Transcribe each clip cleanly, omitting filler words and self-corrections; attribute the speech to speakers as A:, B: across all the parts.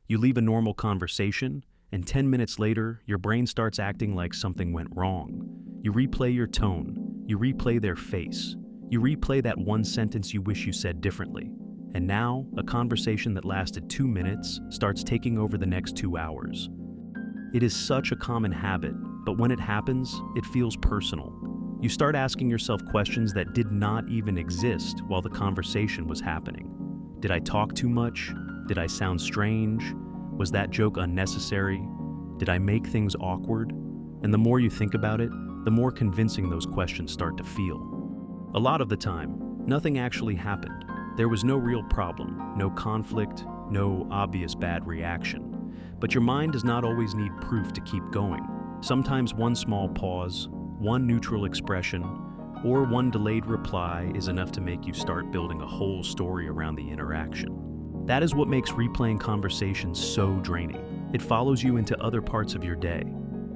A: You leave a normal conversation, and 10 minutes later, your brain starts acting like something went wrong. You replay your tone, you replay their face, you replay that one sentence you wish you said differently. And now, a conversation that lasted 2 minutes starts taking over the next 2 hours. It is such a common habit, but when it happens, it feels personal. You start asking yourself questions that did not even exist while the conversation was happening. Did I talk too much? Did I sound strange? Was that joke unnecessary? Did I make things awkward? And the more you think about it, the more convincing those questions start to feel. A lot of the time, nothing actually happened. There was no real problem, no conflict, no obvious bad reaction. But your mind does not always need proof to keep going. Sometimes one small pause, one neutral expression, or one delayed reply is enough to make you start building a whole story around the interaction. That is what makes replaying conversations so draining. It follows you into other parts of your day.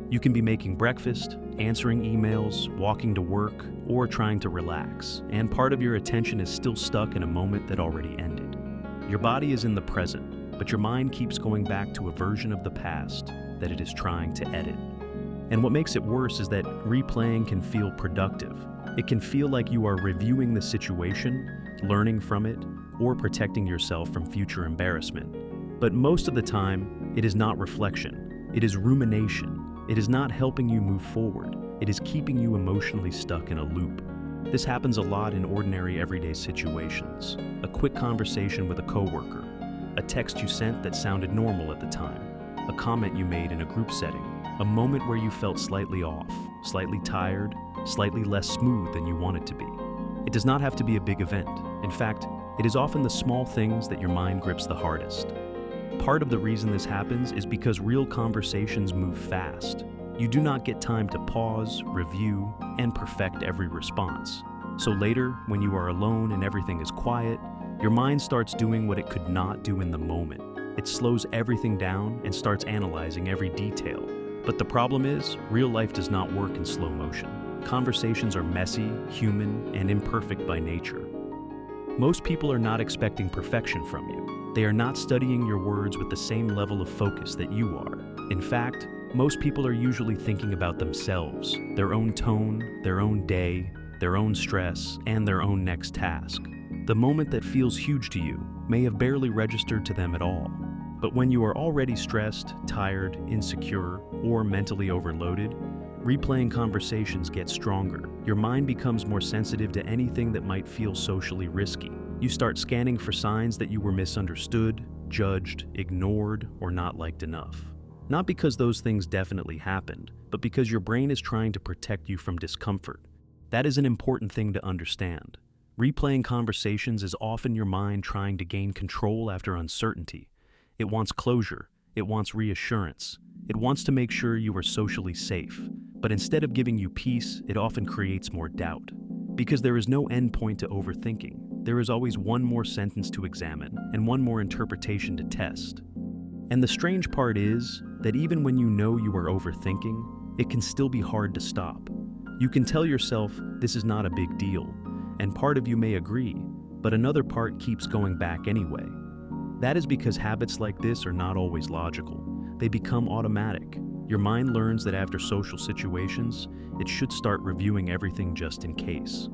A: You can be making breakfast, answering emails, walking to work, or trying to relax, and part of your attention is still stuck in a moment that already ended. Your body is in the present, but your mind keeps going back to a version of the past that it is trying to edit. And what makes it worse is that replaying can feel productive. It can feel like you are reviewing the situation, learning from it, or protecting yourself from future embarrassment. But most of the time, it is not reflection. It is rumination. It is not helping you move forward. It is keeping you emotionally stuck in a loop. This happens a lot in ordinary everyday situations. A quick conversation with a coworker, a text you sent that sounded normal at the time, a comment you made in a group setting, a moment where you felt slightly off, slightly tired, slightly less smooth than you wanted to be. It does not have to be a big event. In fact, it is often the small things that your mind grips the hardest. Part of the reason this happens is because real conversations move fast. You do not get time to pause, review, and perfect every response. So later, when you are alone and everything is quiet, your mind starts doing what it could not do in the moment. It slows everything down and starts analyzing every detail. But the problem is, real life does not work in slow motion. Conversations are messy, human, and imperfect by nature. Most people are not expecting perfection from you. They are not studying your words with the same level of focus that you are. In fact, most people are usually thinking about themselves, their own tone, their own day, their own stress, and their own next task. The moment that feels huge to you may have barely registered to them at all. But when you are already stressed, tired, insecure, or mentally overloaded, replaying conversations gets stronger. Your mind becomes more sensitive to anything that might feel socially risky. You start scanning for signs that you were misunderstood, judged, ignored, or not liked enough. Not because those things definitely happened, but because your brain is trying to protect you from discomfort. That is an important thing to understand. Replaying conversations is often your mind trying to gain control after uncertainty. It wants closure. It wants reassurance. It wants to make sure you are socially safe. But instead of giving you peace, it often creates more doubt. Because there is no end point to overthinking. There is always one more sentence to examine and one more interpretation to test. And the strange part is that even when you know you are overthinking, it can still be hard to stop. You can tell yourself this is not a big deal, and part of you may agree, but another part keeps going back anyway. That is because habits like this are not always logical. They become automatic. Your mind learns that after social situations, it should start reviewing everything just in case.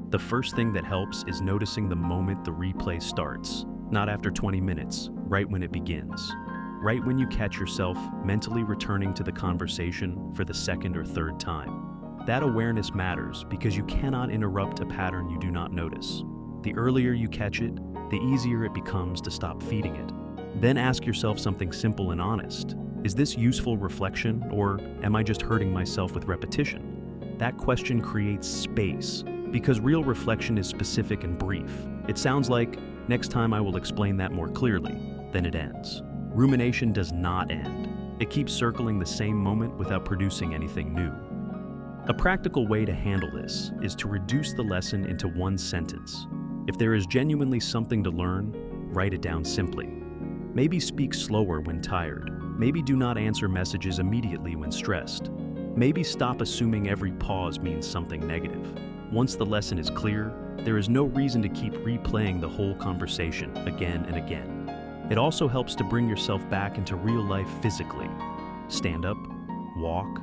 A: The first thing that helps is noticing the moment the replay starts, not after 20 minutes, right when it begins. Right when you catch yourself mentally returning to the conversation for the second or third time. That awareness matters because you cannot interrupt a pattern you do not notice. The earlier you catch it, the easier it becomes to stop feeding it. Then ask yourself something simple and honest. Is this useful reflection, or am I just hurting myself with repetition? That question creates space, because real reflection is specific and brief. It sounds like, next time I will explain that more clearly. Then it ends. Rumination does not end. It keeps circling the same moment without producing anything new. A practical way to handle this is to reduce the lesson into one sentence. If there is genuinely something to learn, write it down simply. Maybe speak slower when tired. Maybe do not answer messages immediately when stressed. Maybe stop assuming every pause means something negative. Once the lesson is clear, there is no reason to keep replaying the whole conversation again and again. It also helps to bring yourself back into real life physically. Stand up, walk,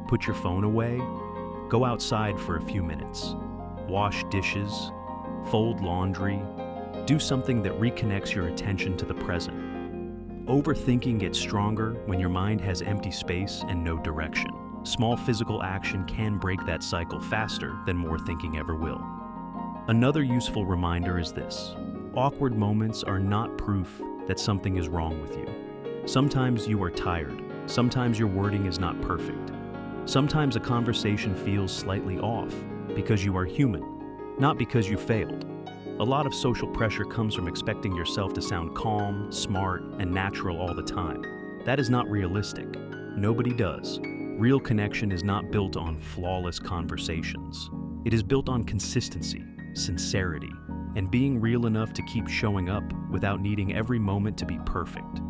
A: put your phone away, go outside for a few minutes, wash dishes, fold laundry, do something that reconnects your attention to the present. Overthinking gets stronger when your mind has empty space and no direction. Small physical action can break that cycle faster than more thinking ever will. Another useful reminder is this: awkward moments are not proof that something is wrong with you. Sometimes you are tired. Sometimes your wording is not perfect. Sometimes a conversation feels slightly off because you are human, not because you failed. A lot of social pressure comes from expecting yourself to sound calm, smart, and natural all the time. That is not realistic. Nobody does. Real connection is not built on flawless conversations. It is built on consistency, sincerity, and being real enough to keep showing up without needing every moment to be perfect.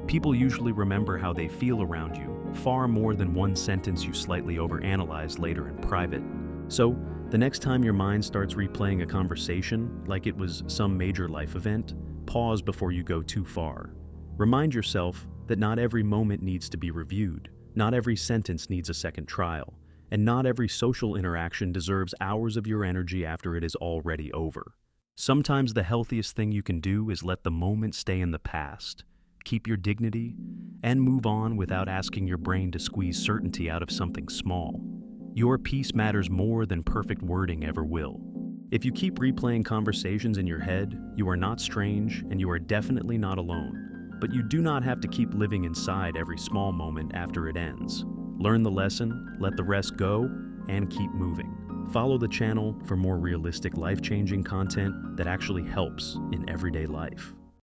A: People usually remember how they feel around you far more than one sentence you slightly overanalyze later in private. So, the next time your mind starts replaying a conversation like it was some major life event, pause before you go too far. Remind yourself that not every moment needs to be reviewed, not every sentence needs a second trial, and not every social interaction deserves hours of your energy after it is already over. Sometimes the healthiest thing you can do is let the moment stay in the past, keep your dignity, and move on without asking your brain to squeeze certainty out of something small. Your peace matters more than perfect wording ever will. If you keep replaying conversations in your head, you are not strange and you are definitely not alone. But you do not have to keep living inside every small moment after it ends. Learn the lesson, let the rest go, and keep moving. Follow the channel for more realistic, life-changing content that actually helps in everyday life.